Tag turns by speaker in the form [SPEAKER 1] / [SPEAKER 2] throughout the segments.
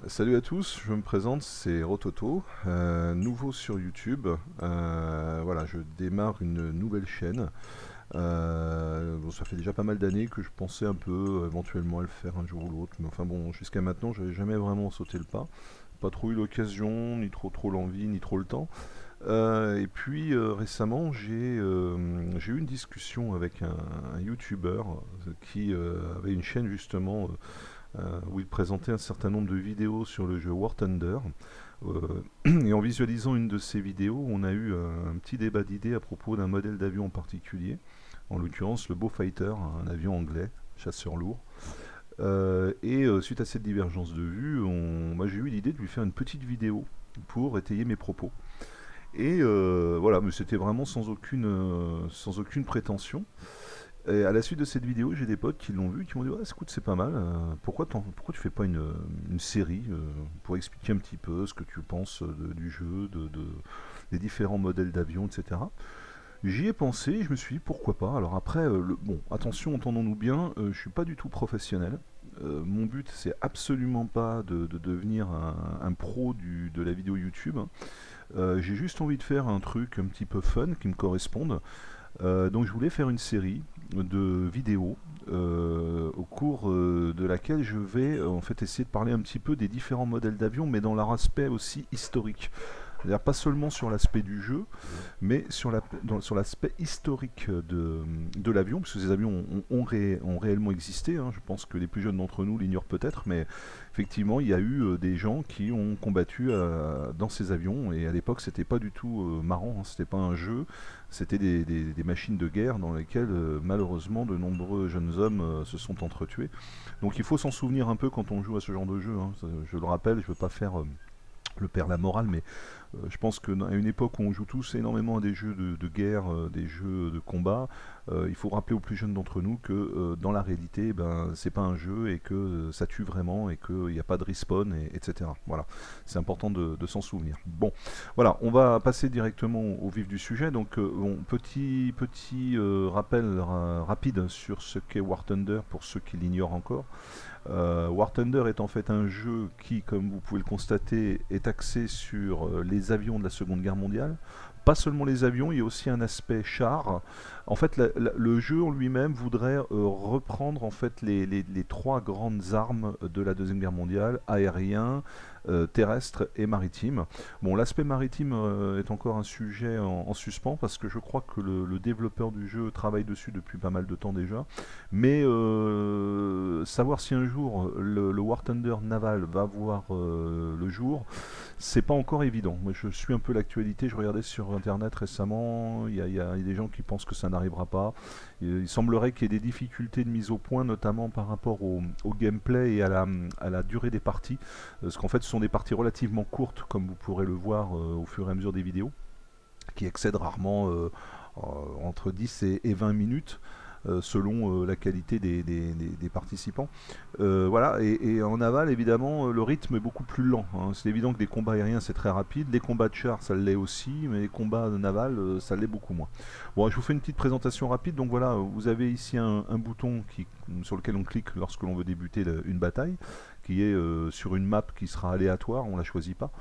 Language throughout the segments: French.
[SPEAKER 1] Salut à tous, je me présente, c'est Rototo, nouveau sur YouTube. Voilà, je démarre une nouvelle chaîne. Bon, ça fait déjà pas mal d'années que je pensais un peu éventuellement à le faire un jour ou l'autre, mais enfin bon, jusqu'à maintenant, j'avais jamais vraiment sauté le pas. Pas trop eu l'occasion, ni trop l'envie, ni trop le temps. Et puis récemment, j'ai eu une discussion avec un YouTuber qui avait une chaîne justement où il présentait un certain nombre de vidéos sur le jeu War Thunder. Et en visualisant une de ces vidéos, on a eu un petit débat d'idées à propos d'un modèle d'avion en particulier, en l'occurrence le Beaufighter, un avion anglais, chasseur lourd. Suite à cette divergence de vues, moi j'ai eu l'idée de lui faire une petite vidéo pour étayer mes propos. Voilà, mais c'était vraiment sans aucune prétention. Et à la suite de cette vidéo, j'ai des potes qui l'ont vu, qui m'ont dit ouais, écoute, c'est pas mal. Pourquoi tu fais pas une série pour expliquer un petit peu ce que tu penses du jeu, des différents modèles d'avions, etc. J'y ai pensé, je me suis dit pourquoi pas. Alors après, bon, attention, entendons-nous bien, je suis pas du tout professionnel. Mon but, c'est absolument pas de devenir un pro de la vidéo YouTube. J'ai juste envie de faire un truc un petit peu fun qui me corresponde. Donc je voulais faire une série de vidéos au cours de laquelle je vais en fait essayer de parler un petit peu des différents modèles d'avions, mais dans leur aspect aussi historique. C'est-à-dire pas seulement sur l'aspect du jeu, mais sur l'aspect historique de l'avion, parce que ces avions ont réellement existé. Hein. Je pense que les plus jeunes d'entre nous l'ignorent peut-être, mais effectivement, il y a eu des gens qui ont combattu dans ces avions, et à l'époque, c'était pas du tout marrant, hein. C'était pas un jeu, c'était des machines de guerre dans lesquelles, malheureusement, de nombreux jeunes hommes se sont entretués. Donc il faut s'en souvenir un peu quand on joue à ce genre de jeu. Hein. Je le rappelle, je veux pas faire le père la morale, mais je pense qu'à une époque où on joue tous énormément à des jeux de guerre, des jeux de combat, il faut rappeler aux plus jeunes d'entre nous que dans la réalité, ben, c'est pas un jeu et que ça tue vraiment et qu'il n'y a pas de respawn, etc. Voilà, c'est important de s'en souvenir. Bon, voilà, on va passer directement au vif du sujet. Donc, bon, petit rappel rapide sur ce qu'est War Thunder pour ceux qui l'ignorent encore. War Thunder est en fait un jeu qui, comme vous pouvez le constater, est axé sur les avions de la Seconde Guerre mondiale. Pas seulement les avions, il y a aussi un aspect char. En fait, le jeu en lui-même voudrait reprendre en fait les trois grandes armes de la Deuxième Guerre mondiale, aérien, terrestre et maritime. Bon, l'aspect maritime est encore un sujet en suspens parce que je crois que le développeur du jeu travaille dessus depuis pas mal de temps déjà. Mais savoir si un jour le War Thunder naval va voir le jour, c'est pas encore évident. Moi, je suis un peu l'actualité. Je regardais sur internet récemment. Il y a des gens qui pensent que ça n'arrivera pas. Il semblerait qu'il y ait des difficultés de mise au point, notamment par rapport au gameplay et à la durée des parties. Parce qu'en fait, ce sont des parties relativement courtes, comme vous pourrez le voir au fur et à mesure des vidéos, qui excèdent rarement entre 10 et 20 minutes selon la qualité des participants. Voilà, et en aval, évidemment, le rythme est beaucoup plus lent. Hein. C'est évident que des combats aériens, c'est très rapide. Les combats de chars, ça l'est aussi, mais les combats navals, ça l'est beaucoup moins. Bon, je vous fais une petite présentation rapide. Donc voilà, vous avez ici un bouton sur lequel on clique lorsque l'on veut débuter une bataille, qui est sur une map qui sera aléatoire, on ne la choisit pas.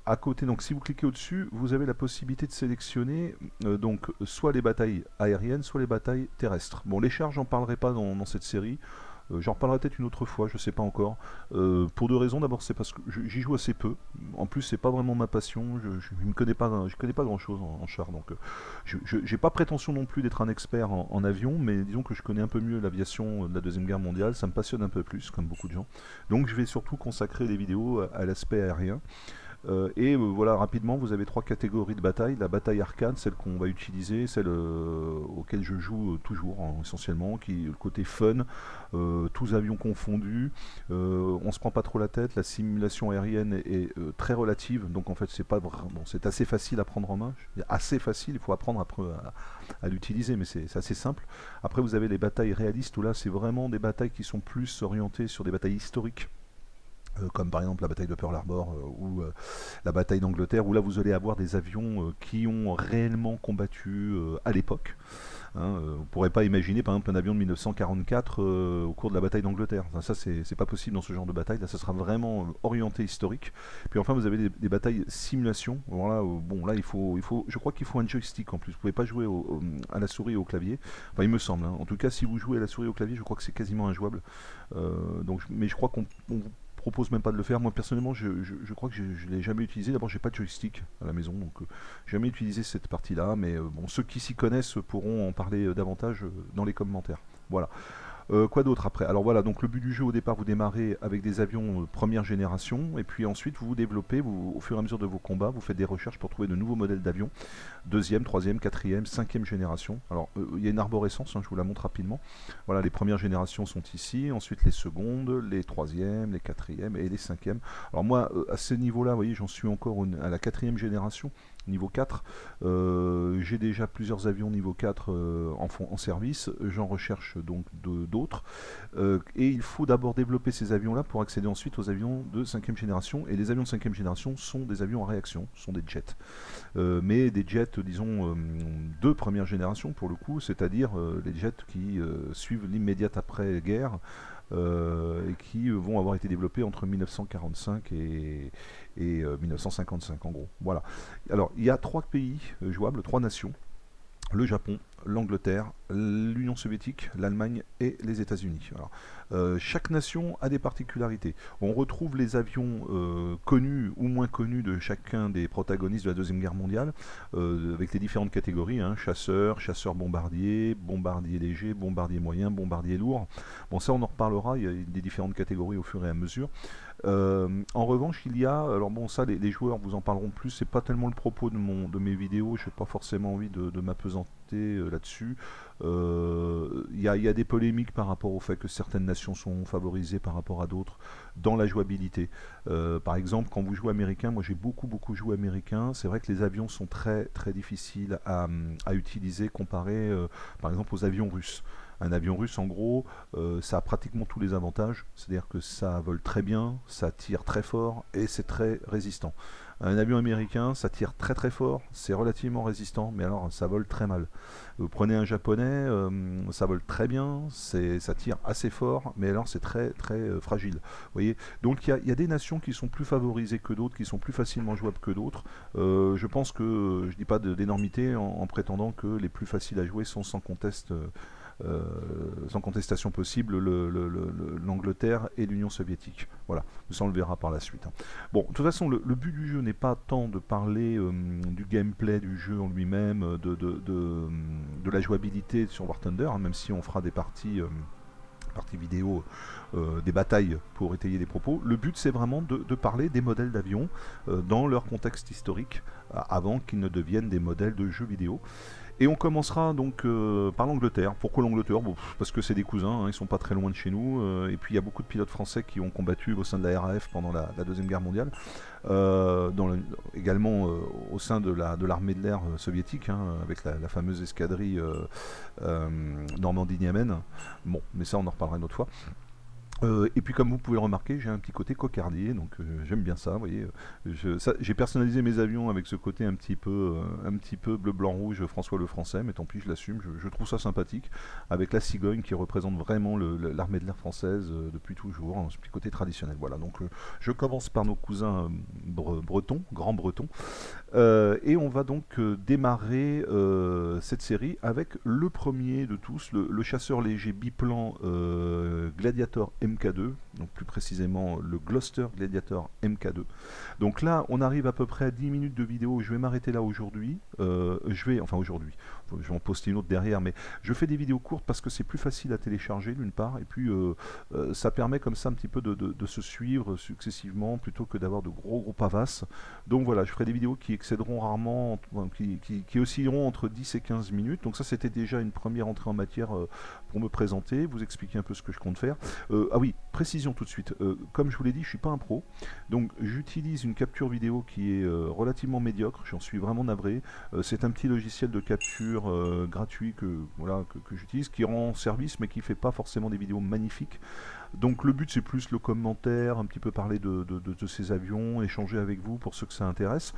[SPEAKER 1] À côté, donc si vous cliquez au-dessus, vous avez la possibilité de sélectionner donc soit les batailles aériennes, soit les batailles terrestres. Bon, les chars, j'en parlerai pas dans cette série. J'en reparlerai peut-être une autre fois, je sais pas encore. Pour deux raisons. D'abord, c'est parce que j'y joue assez peu. En plus, c'est pas vraiment ma passion. Je connais pas grand-chose en char, donc j'ai pas prétention non plus d'être un expert en avion, mais disons que je connais un peu mieux l'aviation de la Deuxième Guerre mondiale. Ça me passionne un peu plus, comme beaucoup de gens. Donc, je vais surtout consacrer les vidéos à l'aspect aérien. Voilà, rapidement, vous avez trois catégories de bataille. La bataille arcade, celle qu'on va utiliser, celle auquel je joue toujours, hein, essentiellement, qui est le côté fun, tous avions confondus, on se prend pas trop la tête, la simulation aérienne est très relative, donc en fait c'est pas bon, c'est assez facile à prendre en main, assez facile, il faut apprendre à l'utiliser, mais c'est assez simple. Après vous avez les batailles réalistes, où là c'est vraiment des batailles qui sont plus orientées sur des batailles historiques comme par exemple la bataille de Pearl Harbor ou la bataille d'Angleterre, où là vous allez avoir des avions qui ont réellement combattu à l'époque. Hein, on ne pourrait pas imaginer par exemple un avion de 1944 au cours de la bataille d'Angleterre. Enfin, ça c'est pas possible dans ce genre de bataille. Là ça sera vraiment orienté historique. Puis enfin vous avez des batailles simulation. Voilà, bon là je crois qu'il faut un joystick en plus. Vous pouvez pas jouer à la souris et au clavier. Enfin il me semble. Hein. En tout cas si vous jouez à la souris et au clavier, je crois que c'est quasiment injouable. Mais je crois qu'on propose même pas de le faire. Moi personnellement, je crois que je l'ai jamais utilisé. D'abord, j'ai pas de joystick à la maison, donc jamais utilisé cette partie-là. Mais bon, ceux qui s'y connaissent pourront en parler davantage dans les commentaires. Voilà. Quoi d'autre après? Alors voilà, donc le but du jeu au départ, vous démarrez avec des avions première génération, et puis ensuite vous vous développez, au fur et à mesure de vos combats, vous faites des recherches pour trouver de nouveaux modèles d'avions, deuxième, troisième, quatrième, cinquième génération. Alors il y a une arborescence, hein, je vous la montre rapidement. Voilà, les premières générations sont ici, ensuite les secondes, les troisièmes, les quatrièmes et les cinquièmes. Alors moi, à ce niveau-là, vous voyez, j'en suis encore à la quatrième génération. Niveau 4, j'ai déjà plusieurs avions niveau 4 en service, j'en recherche donc d'autres, et il faut d'abord développer ces avions-là pour accéder ensuite aux avions de 5e génération, et les avions de 5e génération sont des avions à réaction, sont des jets, mais des jets, disons, de première génération pour le coup, c'est-à-dire les jets qui suivent l'immédiate après-guerre, et qui vont avoir été développés entre 1945 et 1955 en gros. Voilà. Alors il y a 3 pays jouables, 3 nations: le Japon, l'Angleterre, l'Union soviétique, l'Allemagne et les États-Unis. Chaque nation a des particularités. On retrouve les avions connus ou moins connus de chacun des protagonistes de la Deuxième Guerre mondiale, avec les différentes catégories, hein, chasseurs, chasseurs bombardiers, bombardiers légers, bombardiers moyens, bombardiers lourds. Bon, ça on en reparlera, il y a des différentes catégories au fur et à mesure. En revanche, il y a, alors bon, ça les joueurs vous en parleront plus, c'est pas tellement le propos de mes vidéos, je n'ai pas forcément envie de m'appesanter là-dessus. Il y a des polémiques par rapport au fait que certaines nations sont favorisées par rapport à d'autres dans la jouabilité. Par exemple, quand vous jouez américain, moi j'ai beaucoup joué américain, c'est vrai que les avions sont très difficiles à utiliser comparé par exemple aux avions russes. Un avion russe, en gros, ça a pratiquement tous les avantages, c'est-à-dire que ça vole très bien, ça tire très fort et c'est très résistant. Un avion américain, ça tire très fort, c'est relativement résistant, mais alors ça vole très mal. Vous prenez un japonais, ça vole très bien, ça tire assez fort, mais alors c'est très fragile. Vous voyez, donc il y a des nations qui sont plus favorisées que d'autres, qui sont plus facilement jouables que d'autres. Je pense que je dis pas d'énormité en prétendant que les plus faciles à jouer sont sans contestation possible l'Angleterre et l'Union soviétique. Voilà, ça on le verra par la suite. Hein. Bon, de toute façon, le but du jeu n'est pas tant de parler du gameplay du jeu en lui-même, de la jouabilité sur War Thunder, hein, même si on fera des parties vidéo, des batailles pour étayer des propos. Le but c'est vraiment de parler des modèles d'avions dans leur contexte historique, avant qu'ils ne deviennent des modèles de jeux vidéo. Et on commencera donc par l'Angleterre. Pourquoi l'Angleterre? Bon, parce que c'est des cousins, hein, ils sont pas très loin de chez nous. Et puis il y a beaucoup de pilotes français qui ont combattu au sein de la RAF pendant la Deuxième Guerre mondiale. Également au sein de l'armée de l'air soviétique, hein, avec la fameuse escadrille Normandie-Niemen. Bon, mais ça on en reparlera une autre fois. Et puis comme vous pouvez le remarquer, j'ai un petit côté cocardier, donc j'aime bien ça, vous voyez. J'ai personnalisé mes avions avec ce côté un petit peu bleu, blanc, rouge, François le Français, mais tant pis, je l'assume, je trouve ça sympathique, avec la cigogne qui représente vraiment l'armée de l'air française depuis toujours, hein, ce petit côté traditionnel. Voilà, donc je commence par nos cousins bretons, grands bretons, et on va donc démarrer cette série avec le premier de tous, le chasseur léger biplan Gladiator MK2, donc plus précisément le Gloster Gladiator MK2. Donc là, on arrive à peu près à 10 minutes de vidéo. Je vais m'arrêter là aujourd'hui. Je vais en poster une autre derrière, mais je fais des vidéos courtes parce que c'est plus facile à télécharger d'une part, et puis ça permet comme ça un petit peu de se suivre successivement plutôt que d'avoir de gros pavasses. Donc voilà, je ferai des vidéos qui excéderont rarement, qui oscilleront entre 10 et 15 minutes. Donc ça, c'était déjà une première entrée en matière pour me présenter, vous expliquer un peu ce que je compte faire. À oui, précision tout de suite. Comme je vous l'ai dit, je suis pas un pro, donc j'utilise une capture vidéo qui est relativement médiocre. J'en suis vraiment navré. C'est un petit logiciel de capture gratuit voilà, que j'utilise, qui rend service, mais qui fait pas forcément des vidéos magnifiques. Donc le but c'est plus le commentaire, un petit peu parler de ces avions, échanger avec vous pour ceux que ça intéresse.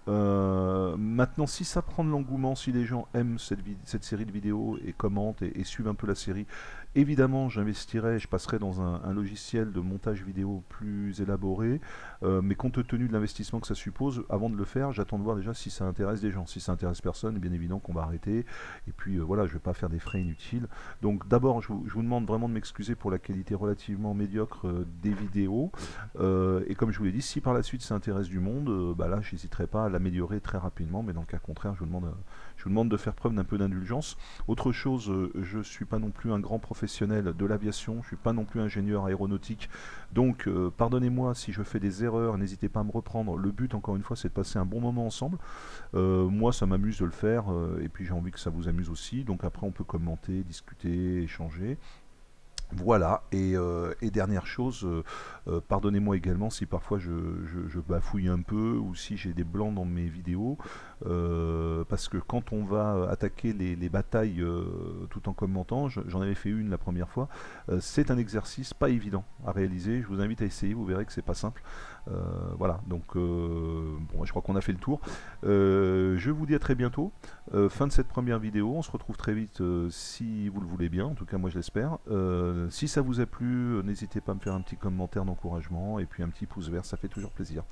[SPEAKER 1] Maintenant, si ça prend de l'engouement, si les gens aiment cette série de vidéos et commentent et suivent un peu la série, évidemment, j'investirai, je passerai dans un logiciel de montage vidéo plus élaboré, mais compte tenu de l'investissement que ça suppose, avant de le faire, j'attends de voir déjà si ça intéresse des gens. Si ça intéresse personne, bien évidemment qu'on va arrêter. Et puis voilà, je ne vais pas faire des frais inutiles. Donc d'abord, je vous demande vraiment de m'excuser pour la qualité relativement médiocre des vidéos. Et comme je vous l'ai dit, si par la suite ça intéresse du monde, bah là, j'hésiterai pas à l'améliorer très rapidement. Mais dans le cas contraire, je vous demande de faire preuve d'un peu d'indulgence. Autre chose, je ne suis pas non plus un grand professionnel de l'aviation, je ne suis pas non plus ingénieur aéronautique, donc pardonnez-moi si je fais des erreurs, n'hésitez pas à me reprendre. Le but, encore une fois, c'est de passer un bon moment ensemble. Moi, ça m'amuse de le faire, et puis j'ai envie que ça vous amuse aussi, donc après on peut commenter, discuter, échanger. Voilà, et dernière chose, pardonnez-moi également si parfois je bafouille un peu ou si j'ai des blancs dans mes vidéos, parce que quand on va attaquer les batailles tout en commentant, j'en avais fait une la première fois, c'est un exercice pas évident à réaliser, je vous invite à essayer, vous verrez que c'est pas simple. Voilà, donc bon, je crois qu'on a fait le tour. Je vous dis à très bientôt. Fin de cette première vidéo, on se retrouve très vite si vous le voulez bien, en tout cas moi je l'espère. Si ça vous a plu, n'hésitez pas à me faire un petit commentaire d'encouragement et puis un petit pouce vert, ça fait toujours plaisir.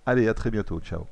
[SPEAKER 1] Allez, à très bientôt, ciao.